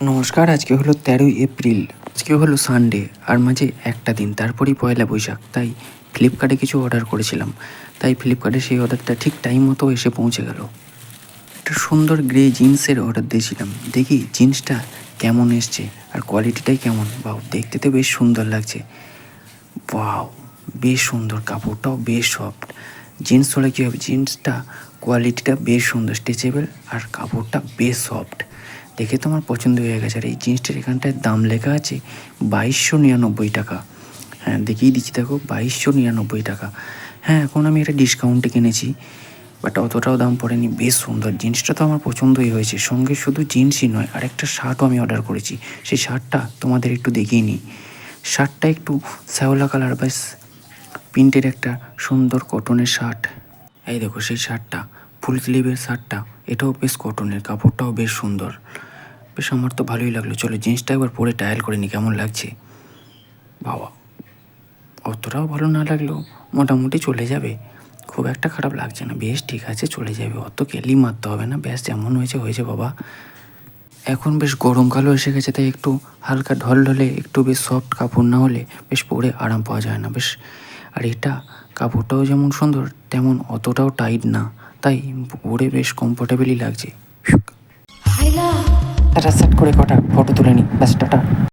নমস্কার, আজকে হলো ১৩ই এপ্রিল। আজকে হলো সানডে আর মাঝে একটা দিন, তারপরেই পয়লা বৈশাখ। তাই ফ্লিপকার্টে কিছু অর্ডার করেছিলাম, তাই ফ্লিপকার্টে সেই অর্ডারটা ঠিক টাইম মতো এসে পৌঁছে গেল। একটা সুন্দর গ্রে জিন্সের অর্ডার দিয়েছিলাম, দেখি জিন্সটা কেমন এসছে আর কোয়ালিটিটাই কেমন। বাহ, দেখতে তো বেশ সুন্দর লাগছে। ওয়াও, বেশ সুন্দর, কাপড়টাও বেশ সফট। জিন্স হলে কী হবে, জিন্সটা কোয়ালিটিটা বেশ সুন্দর, স্ট্রেচেবল, আর কাপড়টা বেশ সফট। দেখে তো আমার পছন্দ হয়ে গেছে। আর এই জিন্সটার এখানটায় দাম লেখা আছে ২২৯৯ টাকা। হ্যাঁ, দেখিয়ে দিচ্ছি, দেখো ২২৯৯ টাকা। হ্যাঁ, এখন আমি এটা ডিসকাউন্টে কিনেছি, বাট অতটাও দাম পড়েনি। বেশ সুন্দর, জিন্সটা তো আমার পছন্দই হয়েছে। সঙ্গে শুধু জিন্সই নয়, আর একটা শার্টও আমি অর্ডার করেছি। সেই শার্টটা তোমাদের একটু দেখিয়ে নিই। শার্টটা একটু শ্যাওলা কালার, বেশ প্রিন্টের একটা সুন্দর কটনের শার্ট। এই দেখো সেই শার্টটা, ফুল স্লিভের শার্টটা, এটাও বেশ কটনের, কাপড়টাও বেশ সুন্দর। বেশ আমার তো ভালোই লাগলো। চলো জিন্সটা একবার পরে ট্রায়াল করে নিই কেমন লাগছে। বাবা, অতটাও ভালো না লাগলেও মোটামুটি চলে যাবে, খুব একটা খারাপ লাগছে না, বেশ ঠিক আছে, চলে যাবে। অত কেলি মারতে হবে না, ব্যাস যেমন হয়েছে হয়েছে বাবা। এখন বেশ গরমকালও এসে গেছে, তাই একটু হালকা ঢলঢলে, একটু বেশ সফট কাপড় না হলে বেশ পরে আরাম পাওয়া যায় না বেশ। আর এটা কাপড়টাও যেমন সুন্দর, তেমন অতটাও টাইট না, তাই পরে বেশ কমফোর্টেবলই লাগছে। টাটা, সেট করে কটা ফটো তুলে নিই, ব্যাস টাটা।